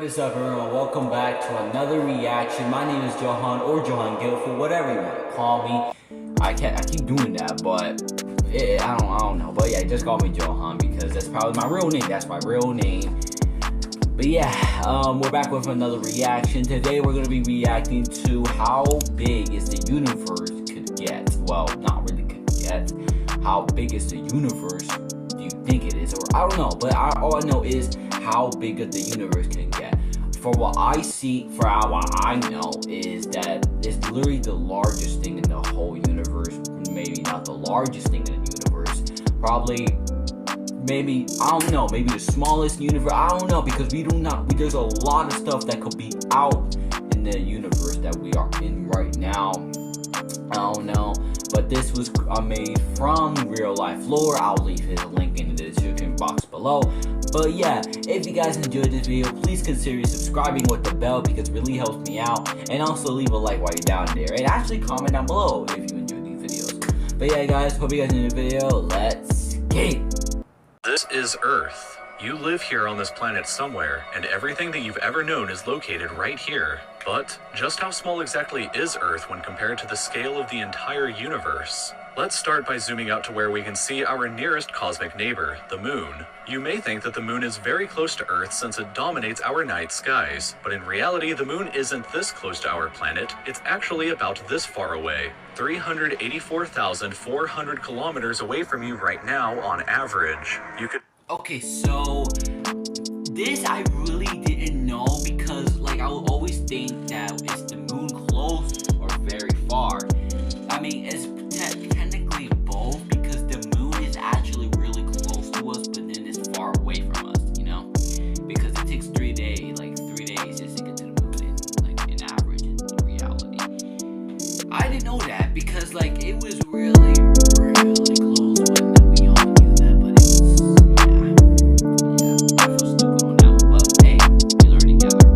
is up, everyone? Welcome back to another reaction. My name is Johan, or Johan Guilford, whatever you want to call me. I keep doing that, but I don't know. But yeah, just call me Johan because that's probably my real name. That's my real name. But yeah, we're back with another reaction. Today we're gonna be reacting to how big is the universe could get. Well, not really could get. How big is the universe? Do you think it is? Or I don't know. But all I know is how big of the universe can get. For what I see, for what I know, is that it's literally the largest thing in the whole universe. Maybe not the largest thing in the universe. Probably, maybe, I don't know, maybe the smallest universe. I don't know, because there's a lot of stuff that could be out in the universe that we are in right now. I don't know. But this was made from real life lore. I'll leave his link in the description box below. But yeah, if you guys enjoyed this video, please consider subscribing with the bell because it really helps me out. And also leave a like while you're down there. And actually comment down below if you enjoyed these videos. But yeah guys, hope you guys enjoyed the video. Let's get it. This is Earth. You live here on this planet somewhere, and everything that you've ever known is located right here. But just how small exactly is Earth when compared to the scale of the entire universe? Let's start by zooming out to where we can see our nearest cosmic neighbor, the Moon. You may think that the Moon is very close to Earth since it dominates our night skies, but in reality the Moon isn't this close to our planet, it's actually about this far away. 384,400 kilometers away from you right now on average. You could... Okay, so this I really didn't know because like I would always think that is the Moon close or very far. I mean, it's technically both because the Moon is actually really close to us, but then it's far away from us, you know? Because it takes 3 days, like 3 days just to get to the Moon in average in reality. I didn't know that because like it was really close when we all knew that, but it was, I feel stupid on that one, but hey, we learn together.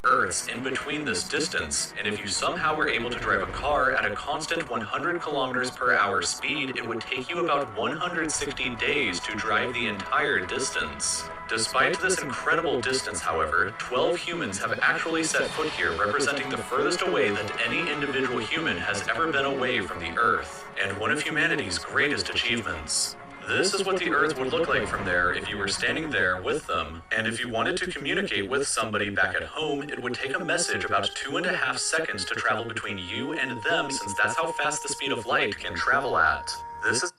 Earth's in between this distance, and if you somehow were able to drive a car at a constant 100 kilometers per hour speed, it would take you about 160 days to drive the entire distance. Despite this incredible distance, however, 12 humans have actually set foot here, representing the furthest away that any individual human has ever been away from the Earth, and one of humanity's greatest achievements. This is what the Earth would look like from there if you were standing there with them. And if you wanted to communicate with somebody back at home, it would take a message about 2.5 seconds to travel between you and them, since that's how fast the speed of light can travel at. This is...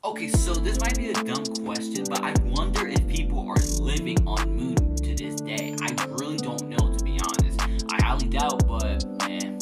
Okay, so this might be a dumb question, but I wonder if people are living on Moon to this day. I really don't know, to be honest. I highly doubt, but man.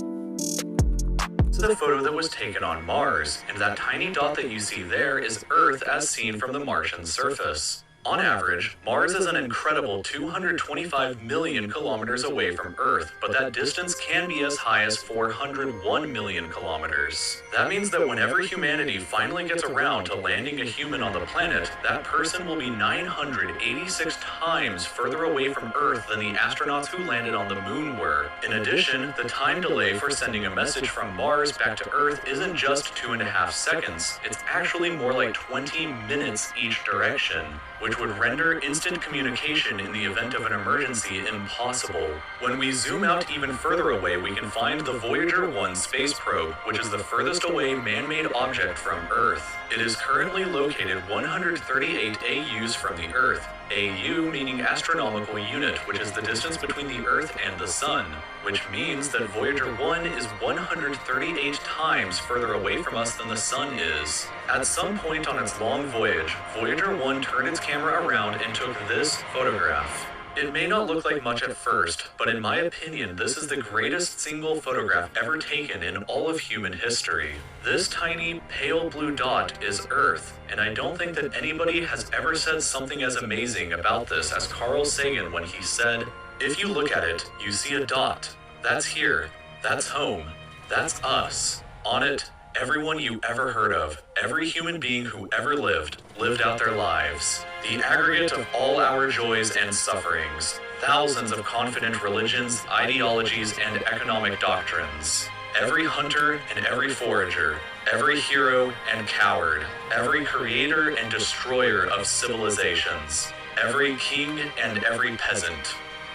This is a photo that was taken on Mars, and that tiny dot that you see there is Earth as seen from the Martian surface. On average, Mars is an incredible 225 million kilometers away from Earth, but that distance can be as high as 401 million kilometers. That means that whenever humanity finally gets around to landing a human on the planet, that person will be 986 times further away from Earth than the astronauts who landed on the Moon were. In addition, the time delay for sending a message from Mars back to Earth isn't just 2.5 seconds, it's actually more like 20 minutes each direction, which would render instant communication in the event of an emergency impossible. When we zoom out even further away, we can find the Voyager 1 space probe, which is the furthest away man-made object from Earth. It is currently located 138 AUs from the Earth. AU meaning astronomical unit, which is the distance between the Earth and the Sun, which means that Voyager 1 is 138 times further away from us than the Sun is. At some point on its long voyage, Voyager 1 turned its camera around and took this photograph. It may not look like much at first, but in my opinion, this is the greatest single photograph ever taken in all of human history. This tiny, pale blue dot is Earth, and I don't think that anybody has ever said something as amazing about this as Carl Sagan when he said, "If you look at it, you see a dot. That's here. That's home. That's us. On it, everyone you ever heard of, every human being who ever lived out their lives. The aggregate of all our joys and sufferings, thousands of confident religions, ideologies, and economic doctrines. Every hunter and every forager, every hero and coward, every creator and destroyer of civilizations, every king and every peasant,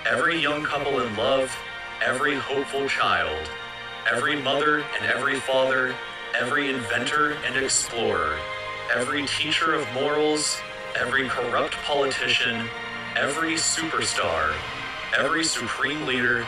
every young couple in love, every hopeful child, every mother and every father, every inventor and explorer, every teacher of morals, every corrupt politician, every superstar, every supreme leader,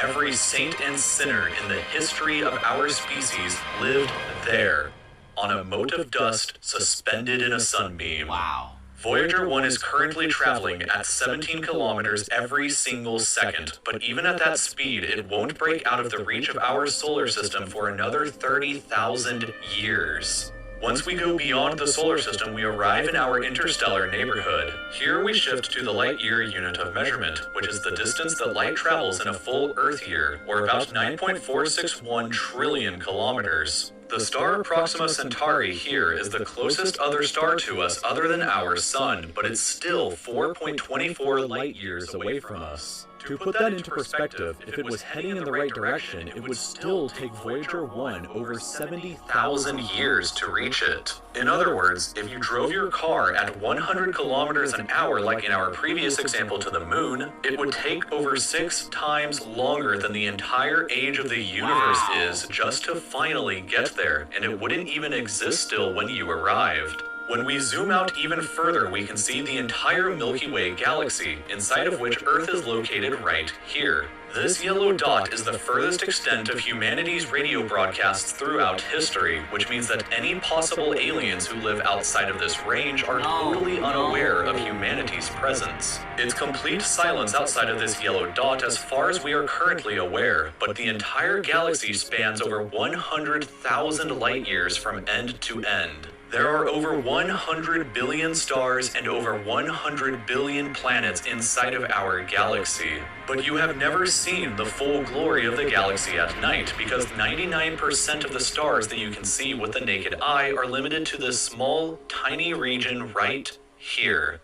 every saint and sinner in the history of our species lived there, on a mote of dust suspended in a sunbeam. Wow. Voyager 1 is currently traveling at 17 kilometers every single second, but even at that speed, it won't break out of the reach of our solar system for another 30,000 years. Once we go beyond the solar system, we arrive in our interstellar neighborhood. Here we shift to the light year unit of measurement, which is the distance that light travels in a full Earth year, or about 9.461 trillion kilometers. The star Proxima Centauri here is the closest other star to us other than our sun, but it's still 4.24 light years away from us. To put that into perspective, if it was heading in the right direction, it would still take Voyager 1 over 70,000 years to reach it. In other words, if you drove your car at 100 kilometers an hour like in our previous example to the moon, it would take over 6 times longer than the entire age of the universe is just to finally get there, and it wouldn't even exist still when you arrived. When we zoom out even further, we can see the entire Milky Way galaxy, inside of which Earth is located right here. This yellow dot is the furthest extent of humanity's radio broadcasts throughout history, which means that any possible aliens who live outside of this range are totally unaware of humanity's presence. It's complete silence outside of this yellow dot as far as we are currently aware, but the entire galaxy spans over 100,000 light years from end to end. There are over 100 billion stars and over 100 billion planets inside of our galaxy. But you have never seen the full glory of the galaxy at night because 99% of the stars that you can see with the naked eye are limited to this small, tiny region right here.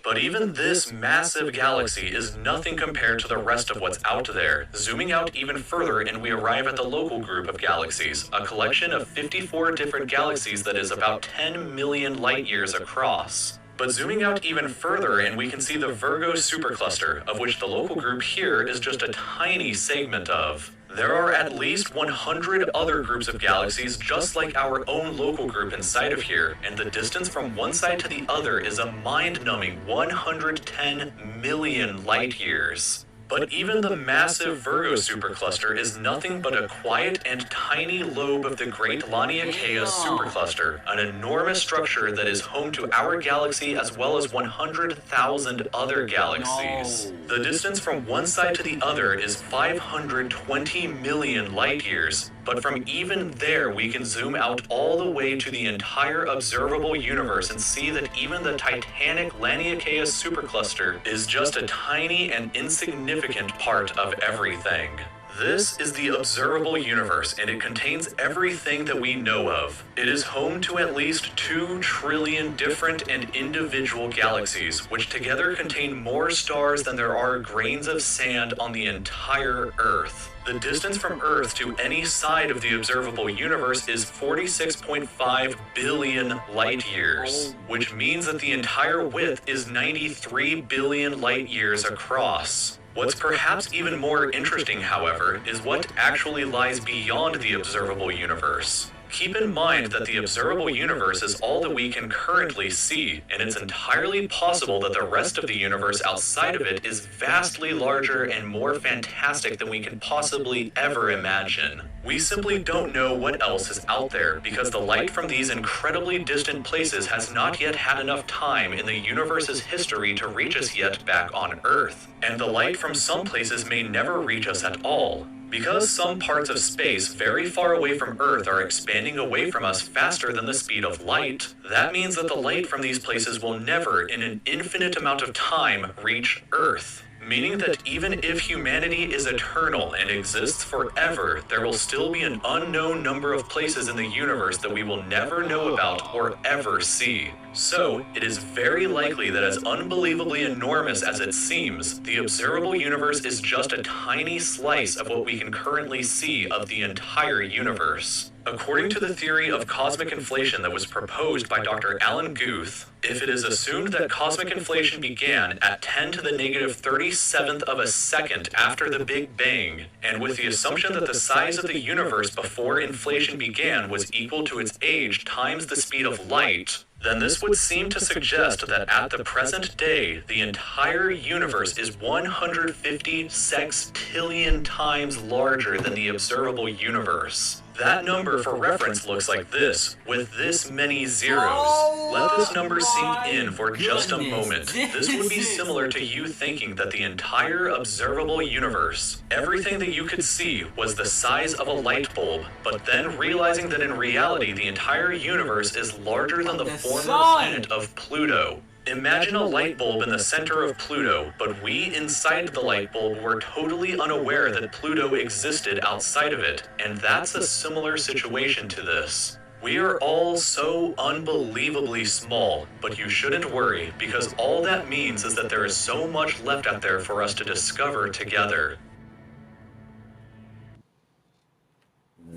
But even this massive galaxy is nothing compared to the rest of what's out there. Zooming out even further and we arrive at the local group of galaxies, a collection of 54 different galaxies that is about 10 million light years across. But zooming out even further and we can see the Virgo supercluster, of which the local group here is just a tiny segment of. There are at least 100 other groups of galaxies just like our own local group inside of here, and the distance from one side to the other is a mind-numbing 110 million light years. But even the massive Virgo supercluster is nothing but a quiet and tiny lobe of the Great Laniakea supercluster, an enormous structure that is home to our galaxy as well as 100,000 other galaxies. The distance from one side to the other is 520 million light years, but from even there we can zoom out all the way to the entire observable universe and see that even the titanic Laniakea supercluster is just a tiny and insignificant part of everything. This is the observable universe, and it contains everything that we know of. It is home to at least 2 trillion different and individual galaxies, which together contain more stars than there are grains of sand on the entire Earth. The distance from Earth to any side of the observable universe is 46.5 billion light years, which means that the entire width is 93 billion light years across. What's perhaps even more interesting, however, is what actually lies beyond the observable universe. Keep in mind that the observable universe is all that we can currently see, and it's entirely possible that the rest of the universe outside of it is vastly larger and more fantastic than we can possibly ever imagine. We simply don't know what else is out there because the light from these incredibly distant places has not yet had enough time in the universe's history to reach us yet back on Earth, and the light from some places may never reach us at all. Because some parts of space very far away from Earth are expanding away from us faster than the speed of light, that means that the light from these places will never, in an infinite amount of time, reach Earth. Meaning that even if humanity is eternal and exists forever, there will still be an unknown number of places in the universe that we will never know about or ever see. So, it is very likely that as unbelievably enormous as it seems, the observable universe is just a tiny slice of what we can currently see of the entire universe. According to the theory of cosmic inflation that was proposed by Dr. Alan Guth, if it is assumed that cosmic inflation began at 10 to the negative 37th of a second after the Big Bang, and with the assumption that the size of the universe before inflation began was equal to its age times the speed of light, then this would seem to suggest that at the present day, the entire universe is 150 sextillion times larger than the observable universe. That number for reference looks like this, with this many zeros. Let this number sink in for just a moment. This would be similar to you thinking that the entire observable universe, everything that you could see, was the size of a light bulb, but then realizing that in reality the entire universe is larger than the former planet of Pluto. Imagine a light bulb in the center of Pluto, but we inside the light bulb were totally unaware that Pluto existed outside of it, and that's a similar situation to this. We are all so unbelievably small, but you shouldn't worry, because all that means is that there is so much left out there for us to discover together.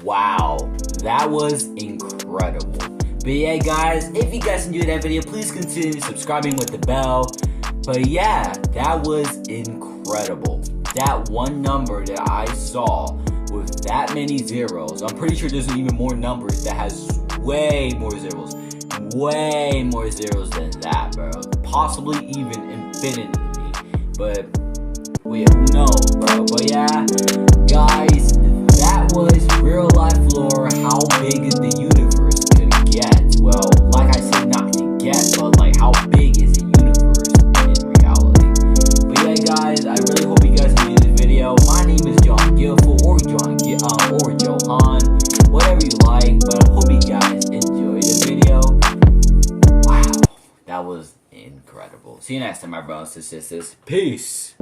Wow, that was incredible. But yeah, guys, if you guys enjoyed that video, please consider subscribing with the bell. But yeah, that was incredible. That one number that I saw with that many zeros, I'm pretty sure there's even more numbers that has way more zeros than that, bro. Possibly even infinity. But who knows, bro. But yeah, guys, that was real life lore. How big is the universe could get? Well, like I said, not to get, but like how big is the universe in reality? But yeah, guys, I really hope you guys enjoyed this video. My name is John Gilful, or Johan, whatever you like. But I hope you guys enjoyed the video. Wow, that was incredible. See you next time, my brothers and sisters. Peace.